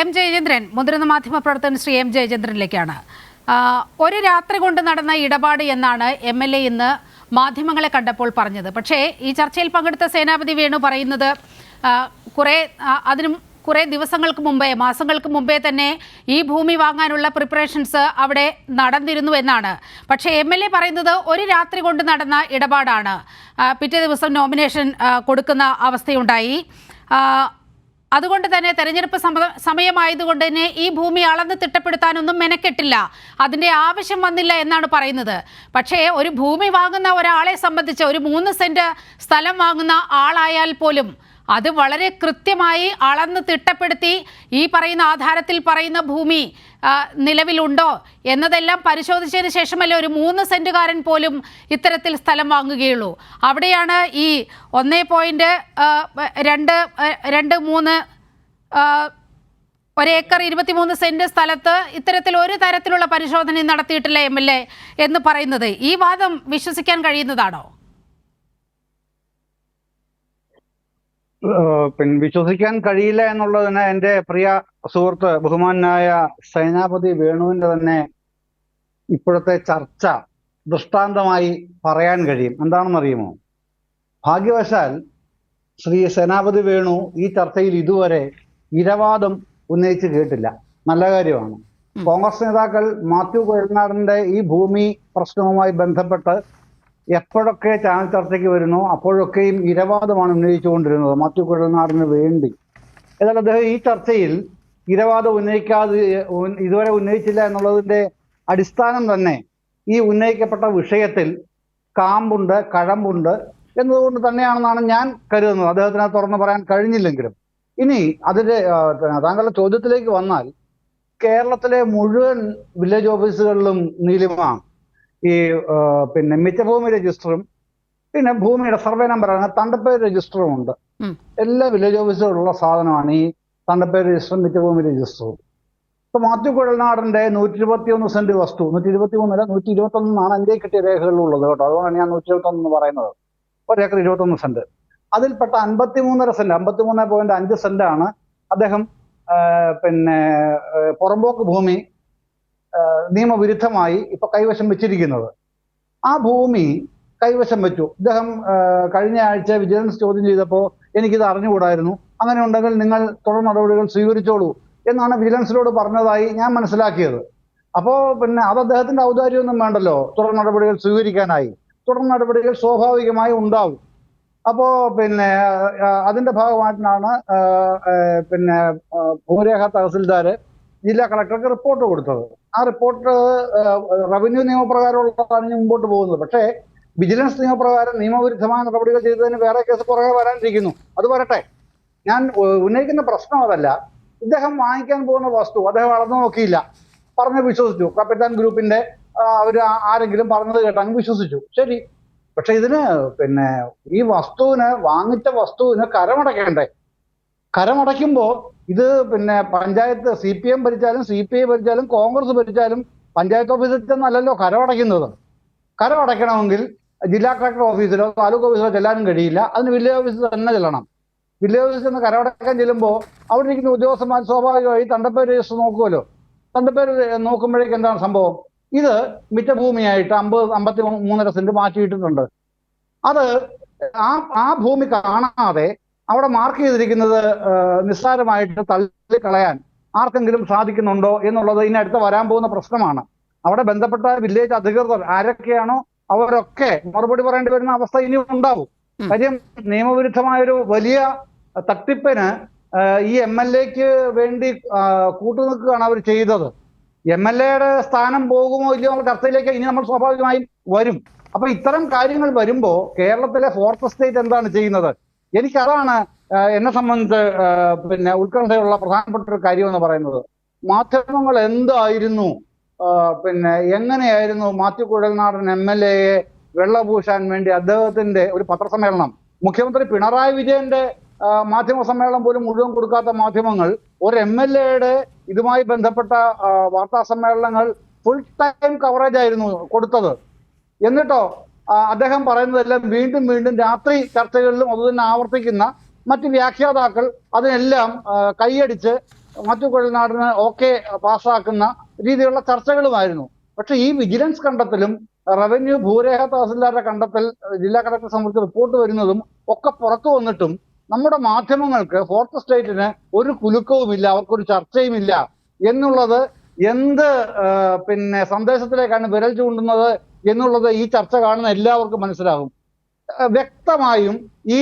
M Jayachandran, മുതിർന്ന മാധ്യമപ്രവർത്തകൻ Shri M ജയചന്ദ്രനിലേക്കാണ്. ഒരു രാത്രി കൊണ്ട് നടന്ന ഇടപാട് എന്നാണ് MLA ഇന്ന് മാധ്യമങ്ങളെ കണ്ടപ്പോൾ പറഞ്ഞത്. പക്ഷേ ഈ ചർച്ചയിൽ പങ്കെടുത്ത സേനാപതി വേണു പറയുന്നത് അതിനും കുറേ ദിവസങ്ങൾക്ക് മുമ്പേ, മാസങ്ങൾക്ക് മുമ്പേ തന്നെ ഈ ഭൂമി വാങ്ങാനുള്ള പ്രിപ്പറേഷൻസ് അവിടെ നടന്നിരുന്നു എന്നാണ്. പക്ഷേ MLA പറയുന്നത് ഒരു രാത്രി കൊണ്ട് നടന്ന ഇടപാടാണ്. പിറ്റേ ദിവസം നോമിനേഷൻ കൊടുക്കുന്ന അവസ്ഥയുണ്ടായി. അതുകൊണ്ട് തന്നെ തെരഞ്ഞെടുപ്പ് സമയമായതുകൊണ്ട് തന്നെ ഈ ഭൂമി അളന്ന് തിട്ടപ്പെടുത്താനൊന്നും മെനക്കെട്ടില്ല, അതിൻ്റെ ആവശ്യം വന്നില്ല എന്നാണ് പറയുന്നത്. പക്ഷേ ഒരു ഭൂമി വാങ്ങുന്ന ഒരാളെ സംബന്ധിച്ച്, ഒരു 3 സെന്റ് സ്ഥലം വാങ്ങുന്ന ആളായാൽ പോലും അത് വളരെ കൃത്യമായി അളന്ന് തിട്ടപ്പെടുത്തി ഈ പറയുന്ന ആധാരത്തിൽ പറയുന്ന ഭൂമി നിലവിലുണ്ടോ എന്നതെല്ലാം പരിശോധിച്ചതിന് ശേഷമല്ലേ ഒരു 3 സെന്റുകാരൻ പോലും ഇത്തരത്തിൽ സ്ഥലം വാങ്ങുകയുള്ളൂ. അവിടെയാണ് ഈ 1.23 ഒരേക്കർ 23 സെന്റ് സ്ഥലത്ത് ഇത്തരത്തിൽ ഒരു തരത്തിലുള്ള പരിശോധന നടത്തിയിട്ടില്ല MLA എന്ന് പറയുന്നത്. ഈ വാദം വിശ്വസിക്കാൻ കഴിയുന്നതാണോ? വിശ്വസിക്കാൻ കഴിയില്ല എന്നുള്ളതിന് എൻ്റെ പ്രിയ സുഹൃത്ത് ബഹുമാനായ സേനാപതി വേണുവിന്റെ തന്നെ ഇപ്പോഴത്തെ ചർച്ച ദൃഷ്ടാന്തമായി പറയാൻ കഴിയും. എന്താണെന്നറിയുമോ? ഭാഗ്യവശാൽ ശ്രീ സേനാപതി വേണു ഈ ചർച്ചയിൽ ഇതുവരെ ഇരവാദം ഉന്നയിച്ച് കേട്ടില്ല. നല്ല കാര്യമാണ്. കോൺഗ്രസ് നേതാക്കൾ മാത്യു കുഴൽനാടന്റെ ഈ ഭൂമി പ്രശ്നവുമായി ബന്ധപ്പെട്ട് എപ്പോഴൊക്കെ ചാനൽ ചർച്ചയ്ക്ക് വരുന്നു അപ്പോഴൊക്കെയും ഇരവാദമാണ് ഉന്നയിച്ചുകൊണ്ടിരുന്നത് മാത്യു കുഴൽനാടിന് വേണ്ടി. എന്നാൽ അദ്ദേഹം ഈ ചർച്ചയിൽ ഇരവാദം ഇതുവരെ ഉന്നയിച്ചില്ല എന്നുള്ളതിന്റെ അടിസ്ഥാനം തന്നെ ഈ ഉന്നയിക്കപ്പെട്ട വിഷയത്തിൽ കാമ്പുണ്ട്, കഴമ്പുണ്ട് എന്നതുകൊണ്ട് തന്നെയാണെന്നാണ് ഞാൻ കരുതുന്നത്. അദ്ദേഹത്തിന് തുറന്നു പറയാൻ കഴിഞ്ഞില്ലെങ്കിലും. ഇനി അതിന്റെ താങ്കളുടെ ചോദ്യത്തിലേക്ക് വന്നാൽ, കേരളത്തിലെ മുഴുവൻ വില്ലേജ് ഓഫീസുകളിലും നീലിമ ഈ മിച്ചഭൂമി രജിസ്റ്ററും പിന്നെ ഭൂമിയുടെ സർവേ നമ്പറാണ് തണ്ടപ്പേര് രജിസ്റ്ററും ഉണ്ട്. എല്ലാ വില്ലേജ് ഓഫീസുകളിലുള്ള സാധനമാണ് ഈ തണ്ടപ്പേര് രജിസ്റ്ററും മിച്ചഭൂമി രജിസ്റ്ററും. ഇപ്പൊ മാത്യു കുഴൽനാടന്റെ 121 സെന്റ് വസ്തു, 123 അല്ല 121 എൻ്റെ കിട്ടിയ രേഖകളിലുള്ളത് കേട്ടോ, അതുകൊണ്ടാണ് ഞാൻ 121 എന്ന് പറയുന്നത്. ഒരേക്കർ 21 സെന്റ്. അതിൽപ്പെട്ട 53.5 സെന്റ്, 53.5 സെന്റാണ് അദ്ദേഹം പുറമ്പോക്ക് ഭൂമി നിയമവിരുദ്ധമായി ഇപ്പൊ കൈവശം വെച്ചിരിക്കുന്നത്. ആ ഭൂമി കൈവശം വെച്ചു. ഇദ്ദേഹം കഴിഞ്ഞ ആഴ്ച വിജിലൻസ് ചോദ്യം ചെയ്തപ്പോൾ എനിക്കിത് അറിഞ്ഞുകൂടായിരുന്നു, അങ്ങനെ ഉണ്ടെങ്കിൽ നിങ്ങൾ തുടർ നടപടികൾ സ്വീകരിച്ചോളൂ എന്നാണ് വിജിലൻസിനോട് പറഞ്ഞതായി ഞാൻ മനസ്സിലാക്കിയത്. അപ്പോ അത് അദ്ദേഹത്തിന്റെ ഔദാര്യമൊന്നും വേണ്ടല്ലോ തുടർ നടപടികൾ സ്വീകരിക്കാനായി. തുടർ നടപടികൾ സ്വാഭാവികമായി ഉണ്ടാവും. അപ്പോ അതിന്റെ ഭാഗമായിട്ടാണ് ഭൂരേഖ തഹസിൽദാര് ജില്ലാ കളക്ടർക്ക് റിപ്പോർട്ട് കൊടുത്തത്. ആ റിപ്പോർട്ട് റവന്യൂ നിയമപ്രകാരമുള്ളതാണ് മുമ്പോട്ട് പോകുന്നത്. പക്ഷേ വിജിലൻസ് നിയമപ്രകാരം നിയമവിരുദ്ധമായ നടപടികൾ ചെയ്തതിന് വേറെ കേസ് പുറകെ വരാനിരിക്കുന്നു. അത് വരട്ടെ. ഞാൻ ഉന്നയിക്കുന്ന പ്രശ്നം അതല്ല. ഇദ്ദേഹം വാങ്ങിക്കാൻ പോകുന്ന വസ്തു അദ്ദേഹം അളന്നു നോക്കിയില്ല, പറഞ്ഞ് വിശ്വസിച്ചു. കപ്പിത്താൻ ഗ്രൂപ്പിന്റെ അവര് ആരെങ്കിലും പറഞ്ഞത് കേട്ടങ്ങ് വിശ്വസിച്ചു, ശരി. പക്ഷെ ഇതിന് ഈ വാങ്ങിച്ച വസ്തുവിന് കരമടയ്ക്കണ്ടേ? കരമടയ്ക്കുമ്പോ ഇത് പഞ്ചായത്ത് CPM ഭരിച്ചാലും CPI ഭരിച്ചാലും കോൺഗ്രസ് ഭരിച്ചാലും പഞ്ചായത്ത് ഓഫീസിൽ ചെന്നല്ലല്ലോ കരമടയ്ക്കുന്നത്. കരമടയ്ക്കണമെങ്കിൽ ജില്ലാ കളക്ടർ ഓഫീസിലോ താലൂക്ക് ഓഫീസിലോ ചെല്ലാനും കഴിയില്ല, അതിന് വില്ലേജ് ഓഫീസിൽ തന്നെ ചെല്ലണം. വില്ലേജ് ഓഫീസിൽ നിന്ന് കരമടയ്ക്കാൻ ചെല്ലുമ്പോൾ അവിടെ ഇരിക്കുന്ന ഉദ്യോഗസ്ഥന്മാർ സ്വാഭാവികമായി തണ്ടപ്പേര് രജിസ്റ്റർ നോക്കുമല്ലോ. തണ്ടപ്പേര് നോക്കുമ്പോഴേക്ക് എന്താണ് സംഭവം? ഇത് മിറ്റഭൂമിയായിട്ട് 53.5 സെന്റ് മാറ്റിയിട്ടിട്ടുണ്ട്. അത് ആ ഭൂമി കാണാതെ അവിടെ മാർക്ക് ചെയ്തിരിക്കുന്നത് നിസ്സാരമായിട്ട് തള്ളിക്കളയാൻ ആർക്കെങ്കിലും സാധിക്കുന്നുണ്ടോ എന്നുള്ളത് ഇനി അടുത്ത് വരാൻ പോകുന്ന പ്രശ്നമാണ്. അവിടെ ബന്ധപ്പെട്ട വില്ലേജ് അധികൃതർ ആരൊക്കെയാണോ അവരൊക്കെ മറുപടി പറയേണ്ടി വരുന്ന അവസ്ഥ ഇനി ഉണ്ടാവും. കാര്യം നിയമവിരുദ്ധമായൊരു വലിയ തട്ടിപ്പിന് ഈ MLAക്ക് വേണ്ടി കൂട്ടുനിൽക്കുകയാണ് അവർ ചെയ്തത്. MLAയുടെ സ്ഥാനം പോകുമോ ഇല്ലയോ എന്ന ചർച്ചയിലേക്ക് ഇനി നമ്മൾ സ്വാഭാവികമായും വരും. അപ്പൊ ഇത്തരം കാര്യങ്ങൾ വരുമ്പോ കേരളത്തിലെ ഫോർത്ത് എസ്റ്റേറ്റ് എന്താണ് ചെയ്യുന്നത്? എനിക്കതാണ് എന്നെ സംബന്ധിച്ച് ഉത്കണ്ഠയുള്ള പ്രധാനപ്പെട്ട ഒരു കാര്യം എന്ന് പറയുന്നത്. മാധ്യമങ്ങൾ എന്തായിരുന്നു എങ്ങനെയായിരുന്നു മാത്യു കുഴൽനാടൻ MLAയെ വെള്ളപൂശാൻ വേണ്ടി അദ്ദേഹത്തിന്റെ ഒരു പത്രസമ്മേളനം, മുഖ്യമന്ത്രി പിണറായി വിജയന്റെ മാധ്യമ സമ്മേളനം പോലും മുഴുവൻ കൊടുക്കാത്ത മാധ്യമങ്ങൾ ഒരു MLAയുടെ ഇതുമായി ബന്ധപ്പെട്ട വാർത്താ സമ്മേളനങ്ങൾ ഫുൾ ടൈം കവറേജ് ആയിരുന്നു കൊടുത്തത്. എന്നിട്ടോ അദ്ദേഹം പറയുന്നതെല്ലാം വീണ്ടും വീണ്ടും രാത്രി ചർച്ചകളിലും അത് തന്നെ ആവർത്തിക്കുന്ന മറ്റ് വ്യാഖ്യാതാക്കൾ അതിനെല്ലാം കൈയടിച്ച് മാത്യു കുഴൽനാടന് ഓക്കെ പാസ്സാക്കുന്ന രീതിയിലുള്ള ചർച്ചകളുമായിരുന്നു. പക്ഷെ ഈ വിജിലൻസ് കണ്ടെത്തലും റവന്യൂ ഭൂരേഖ തഹസിൽദാരുടെ കണ്ടെത്തൽ ജില്ലാ കളക്ടറെ സംബന്ധിച്ച് റിപ്പോർട്ട് വരുന്നതും ഒക്കെ പുറത്തു വന്നിട്ടും നമ്മുടെ മാധ്യമങ്ങൾക്ക് ഫോർത്ത് എസ്റ്റേറ്റിന് ഒരു കുലുക്കവുമില്ല, അവർക്കൊരു ചർച്ചയുമില്ല എന്നുള്ളത് എന്ത് സന്ദേശത്തിലേക്കാണ് വിരൽ ചൂണ്ടുന്നത് എന്നുള്ളത് ഈ ചർച്ച കാണുന്ന എല്ലാവർക്കും മനസ്സിലാകും. വ്യക്തമായും ഈ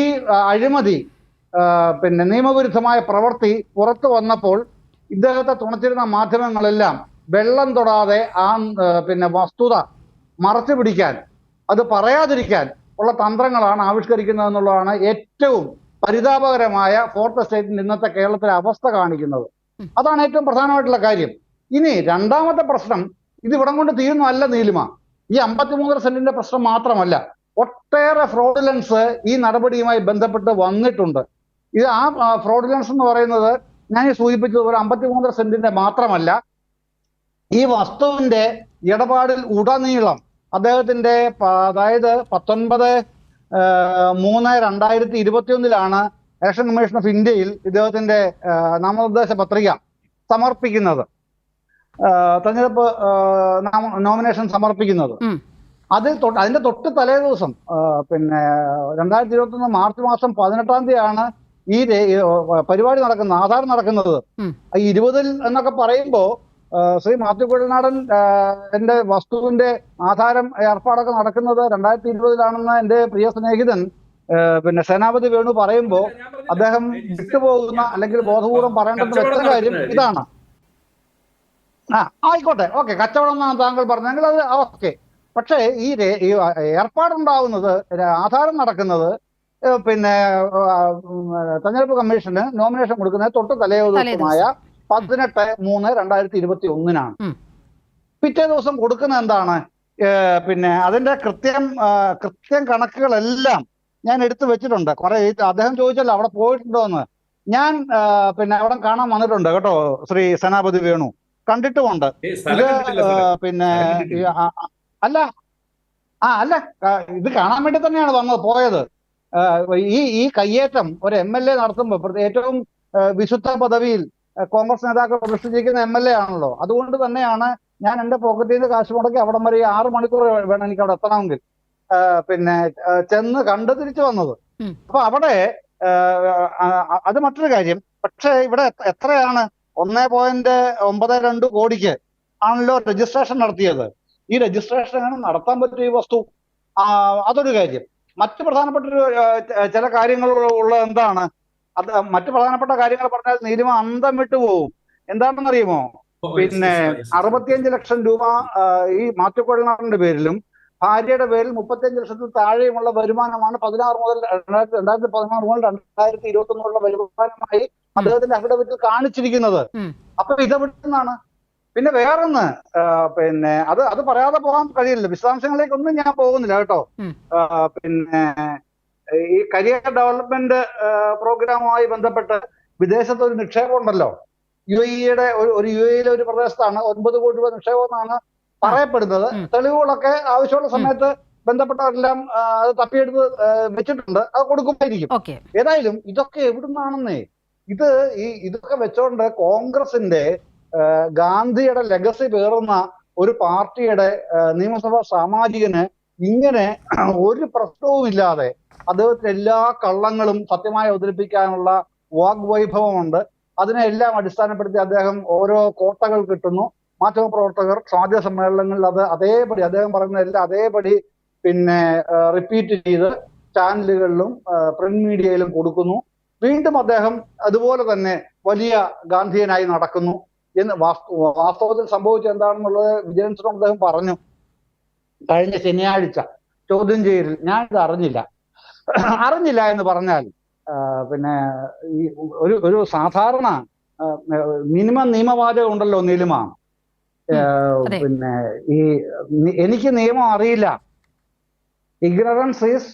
അഴിമതി നിയമവിരുദ്ധമായ പ്രവൃത്തി പുറത്തു വന്നപ്പോൾ ഇദ്ദേഹത്തെ തുണച്ചിരുന്ന മാധ്യമങ്ങളെല്ലാം വെള്ളം തൊടാതെ ആ വസ്തുത മറച്ചു പിടിക്കാൻ, അത് പറയാതിരിക്കാൻ ഉള്ള തന്ത്രങ്ങളാണ് ആവിഷ്കരിക്കുന്നത് എന്നുള്ളതാണ് ഏറ്റവും പരിതാപകരമായ ഫോർത്ത് എസ്റ്റേറ്റിന്റെ ഇന്നത്തെ കേരളത്തിലെ അവസ്ഥ കാണിക്കുന്നത്. അതാണ് ഏറ്റവും പ്രധാനമായിട്ടുള്ള കാര്യം. ഇനി രണ്ടാമത്തെ പ്രശ്നം, ഇത് ഇവിടം കൊണ്ട് തീരുന്നതല്ല നീലിമ. ഈ 53 സെന്റിന്റെ പ്രശ്നം മാത്രമല്ല, ഒട്ടേറെ ഫ്രോഡുലൻസ് ഈ നടപടിയുമായി ബന്ധപ്പെട്ട് വന്നിട്ടുണ്ട്. ഇത് ആ ഫ്രോഡുലൻസ് എന്ന് പറയുന്നത് ഞാൻ ഈ സൂചിപ്പിച്ചതുപോലെ 53 സെന്റിന്റെ മാത്രമല്ല, ഈ വസ്തുവിന്റെ ഇടപാടിൽ ഉടനീളം അദ്ദേഹത്തിന്റെ, അതായത് 19/3/2021 ഇലക്ഷൻ കമ്മീഷൻ ഓഫ് ഇന്ത്യയിൽ ഇദ്ദേഹത്തിന്റെ നാമനിർദ്ദേശ പത്രിക സമർപ്പിക്കുന്നത്, തെരഞ്ഞെടുപ്പ് നോമിനേഷൻ സമർപ്പിക്കുന്നത്. അതിന്റെ തൊട്ട് തലേ ദിവസം 2021 മാർച്ച് മാസം 18-ാം തീയതിയാണ് ഈ പരിപാടി നടക്കുന്നത്, ആധാർ നടക്കുന്നത്. 20 എന്നൊക്കെ പറയുമ്പോ ശ്രീ മാത്യു കുഴൽനാടൻ എന്റെ വസ്തുവിന്റെ ആധാരം ഏർപ്പാടൊക്കെ നടക്കുന്നത് 2020 എന്റെ പ്രിയ സ്നേഹിതൻ സേനാപതി വേണു പറയുമ്പോ അദ്ദേഹം വിട്ടുപോകുന്ന അല്ലെങ്കിൽ ബോധപൂർവം പറയേണ്ടെന്ന് വെച്ച കാര്യം ഇതാണ്. ആയിക്കോട്ടെ, ഓക്കെ, കച്ചവടം എന്നാണ് താങ്കൾ പറഞ്ഞെങ്കിൽ അത് ഓക്കെ. പക്ഷേ ഈ ഏർപ്പാടുണ്ടാവുന്നത്, ആധാരം നടക്കുന്നത് തെരഞ്ഞെടുപ്പ് കമ്മീഷന് നോമിനേഷൻ കൊടുക്കുന്നത് തൊട്ട് തലേ ദിവസമായ 18/3/2021 പിറ്റേ ദിവസം കൊടുക്കുന്ന എന്താണ്, അതിന്റെ കൃത്യം കണക്കുകളെല്ലാം ഞാൻ എടുത്തു വെച്ചിട്ടുണ്ട്. കുറെ അദ്ദേഹം ചോദിച്ചല്ലോ അവിടെ പോയിട്ടുണ്ടോ എന്ന്. ഞാൻ അവിടെ കാണാൻ വന്നിട്ടുണ്ട് കേട്ടോ, ശ്രീ സേനാപതി വേണു, കണ്ടിട്ടുമുണ്ട്. ഇത് അല്ല ഇത് കാണാൻ വേണ്ടി തന്നെയാണ് പോയത്. ഈ കയ്യേറ്റം ഒരു MLA നടത്തുമ്പോൾ ഏറ്റവും വിശുദ്ധ പദവിയിൽ കോൺഗ്രസ് നേതാക്കൾ പ്രതിഷ്ഠിച്ചിരിക്കുന്ന MLA ആണല്ലോ. അതുകൊണ്ട് തന്നെയാണ് ഞാൻ എന്റെ പോക്കറ്റിൽ നിന്ന് കാശ് മുടക്കി അവിടം വരെ 6 മണിക്കൂർ വേണം എനിക്ക് അവിടെ എത്തണമെങ്കിൽ ചെന്ന് കണ്ട് തിരിച്ചു വന്നത്. അപ്പൊ അവിടെ അത് മറ്റൊരു കാര്യം. പക്ഷെ ഇവിടെ എത്രയാണ് 1.92 കോടിക്ക് ആണല്ലോ രജിസ്ട്രേഷൻ നടത്തിയത്. ഈ രജിസ്ട്രേഷൻ നടത്താൻ പറ്റിയ ഈ വസ്തു, അതൊരു കാര്യം. മറ്റു പ്രധാനപ്പെട്ട ചില കാര്യങ്ങൾ ഉള്ള എന്താണ്, അത് മറ്റു പ്രധാനപ്പെട്ട കാര്യങ്ങൾ പറഞ്ഞാൽ നീലിമ അന്തം വിട്ടു പോകും. എന്താണെന്നറിയുമോ, 65 ലക്ഷം രൂപ ഈ മാത്യു കുഴൽനാടന്റെ പേരിലും ഭാര്യയുടെ പേരിൽ 35 ലക്ഷത്തിൽ താഴെയുമുള്ള വരുമാനമാണ് 2016 മുതൽ 2021 വരുമാനമായി അദ്ദേഹത്തിന്റെ അഫിഡവിറ്റിൽ കാണിച്ചിരിക്കുന്നത്. അപ്പൊ ഇതെവിടുന്നാണ്? പിന്നെ വേറൊന്ന്, അത് പറയാതെ പോകാൻ കഴിയില്ല. വിശദാംശങ്ങളിലേക്കൊന്നും ഞാൻ പോകുന്നില്ല കേട്ടോ. ഈ കരിയർ ഡെവലപ്മെന്റ് പ്രോഗ്രാമുമായി ബന്ധപ്പെട്ട് വിദേശത്ത് ഒരു നിക്ഷേപം ഉണ്ടല്ലോ, UAE-യുടെ UAE-യിലെ ഒരു പ്രദേശത്താണ് 9 കോടി രൂപ നിക്ഷേപം എന്നാണ് പറയപ്പെടുന്നത്. തെളിവുകളൊക്കെ ആവശ്യമുള്ള സമയത്ത് ബന്ധപ്പെട്ടവരെല്ലാം അത് തപ്പിയെടുത്ത് വെച്ചിട്ടുണ്ട്, അത് കൊടുക്കുമായിരിക്കും. ഏതായാലും ഇതൊക്കെ എവിടുന്നാണെന്നേ, ഇതൊക്കെ വെച്ചോണ്ട് കോൺഗ്രസിന്റെ ഗാന്ധിയുടെ ലെഗസി പേറുന്ന ഒരു പാർട്ടിയുടെ നിയമസഭാ സാമാജികന് ഇങ്ങനെ ഒരു പ്രശ്നവുമില്ലാതെ അദ്ദേഹത്തിന് എല്ലാ കള്ളങ്ങളും സത്യമായി അവതരിപ്പിക്കാനുള്ള വാഗ്വൈഭവമുണ്ട്. അതിനെല്ലാം അടിസ്ഥാനപ്പെടുത്തി അദ്ദേഹം ഓരോ കോട്ടകൾ കിട്ടുന്നു. മാധ്യമപ്രവർത്തകർ സാധ്യ സമ്മേളനങ്ങളിൽ അത് അതേപടി അദ്ദേഹം പറയുന്ന എല്ലാം അതേപടി റിപ്പീറ്റ് ചെയ്ത് ചാനലുകളിലും പ്രിന്റ് മീഡിയയിലും കൊടുക്കുന്നു. വീണ്ടും അദ്ദേഹം അതുപോലെ തന്നെ വലിയ ഗാന്ധിയനായി നടക്കുന്നു എന്ന് വാസ്തവത്തിൽ സംഭവിച്ചത് എന്താണെന്നുള്ളത് വിജിലൻസിനോട് അദ്ദേഹം പറഞ്ഞു കഴിഞ്ഞ ശനിയാഴ്ച ചോദ്യം ചെയ്യലിൽ. ഞാനിത് അറിഞ്ഞില്ല എന്ന് പറഞ്ഞാൽ ഈ ഒരു സാധാരണ മിനിമം നിയമവാചകം ഉണ്ടല്ലോ നീലിമ, എനിക്ക് നിയമം അറിയില്ല, ignorance is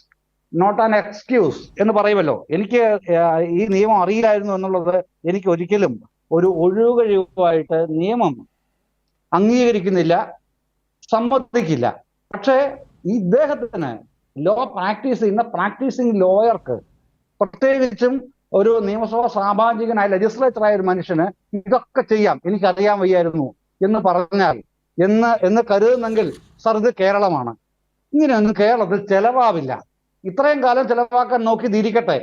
not an excuse എന്ന് പറയുമല്ലോ. എനിക്ക് ഈ നിയമം അറിയില്ലായിരുന്നു എന്നുള്ളത് എനിക്ക് ഒരിക്കലും ഒരു ഒഴിവുകഴിവായിട്ട് നിയമം അംഗീകരിക്കുന്നില്ല, സമ്മതിക്കില്ല. പക്ഷേ ഇദ്ദേഹത്തിന് ലോ പ്രാക്ടീസ് ചെയ്യുന്ന പ്രാക്ടീസിങ് ലോയർക്ക്, പ്രത്യേകിച്ചും ഒരു നിയമസഭാ സാമാജികനായ ലെജിസ്ലേറ്ററായ ഒരു മനുഷ്യന് ഇതൊക്കെ ചെയ്യാം, എനിക്കറിയാൻ വയ്യായിരുന്നു എന്ന് പറഞ്ഞാൽ എന്ന് കരുതുന്നെങ്കിൽ സർ, ഇത് കേരളമാണ്. ഇങ്ങനെയൊന്നും കേരളത്തിൽ ചെലവാവില്ല. ഇത്രയും കാലം ചെലവാക്കാൻ നോക്കിയതിരിക്കട്ടെ.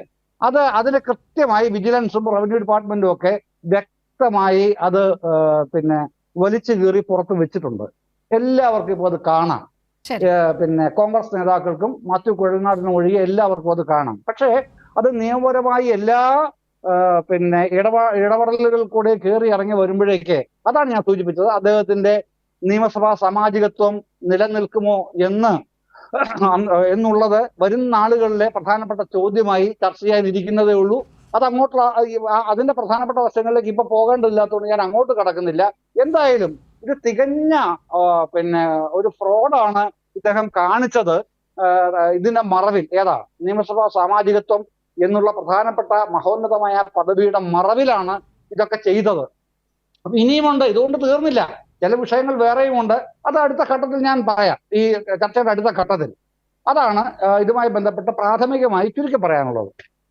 അതിന് കൃത്യമായി വിജിലൻസും റവന്യൂ ഡിപ്പാർട്ട്മെന്റും ഒക്കെ വ്യക്തമായി അത് പിന്നെ വലിച്ചു കീറി പുറത്ത് വെച്ചിട്ടുണ്ട്. എല്ലാവർക്കും ഇപ്പോൾ അത് കാണാം. പിന്നെ കോൺഗ്രസ് നേതാക്കൾക്കും മാത്യു കുഴൽനാടിനും ഒഴികെ എല്ലാവർക്കും അത് കാണാം. പക്ഷേ അത് നിയമപരമായി എല്ലാ പിന്നെ ഇടപെടലുകൾ കൂടെ കയറി ഇറങ്ങി വരുമ്പോഴേക്ക്, അതാണ് ഞാൻ സൂചിപ്പിച്ചത്, അദ്ദേഹത്തിന്റെ നിയമസഭാ സാമാജികത്വം നിലനിൽക്കുമോ എന്നുള്ളത് വരും നാളുകളിലെ പ്രധാനപ്പെട്ട ചോദ്യമായി ചർച്ച ചെയ്യാനിരിക്കുന്നതേ ഉള്ളൂ. അത് അതിന്റെ പ്രധാനപ്പെട്ട വശങ്ങളിലേക്ക് ഇപ്പൊ പോകേണ്ടതില്ലാത്തതുകൊണ്ട് ഞാൻ അങ്ങോട്ട് കടക്കുന്നില്ല. എന്തായാലും ഇത് തികഞ്ഞ പിന്നെ ഒരു ഫ്രോഡാണ് ഇദ്ദേഹം കാണിച്ചത്. ഇതിന്റെ മറവിൽ നിയമസഭാ സാമാജികത്വം എന്നുള്ള പ്രധാനപ്പെട്ട മഹോന്നതമായ പദവിയുടെ മറവിലാണ് ഇതൊക്കെ ചെയ്തത്. അപ്പൊ ഇനിയുമുണ്ട്, ഇതുകൊണ്ട് തീർന്നില്ല. ചില വിഷയങ്ങൾ വേറെയും ഉണ്ട്. അത് അടുത്ത ഘട്ടത്തിൽ ഞാൻ പറയാം, ഈ ചർച്ചയുടെ അടുത്ത ഘട്ടത്തിൽ. അതാണ് ഇതുമായി ബന്ധപ്പെട്ട് പ്രാഥമികമായി ചുരുക്കി പറയാനുള്ളത്.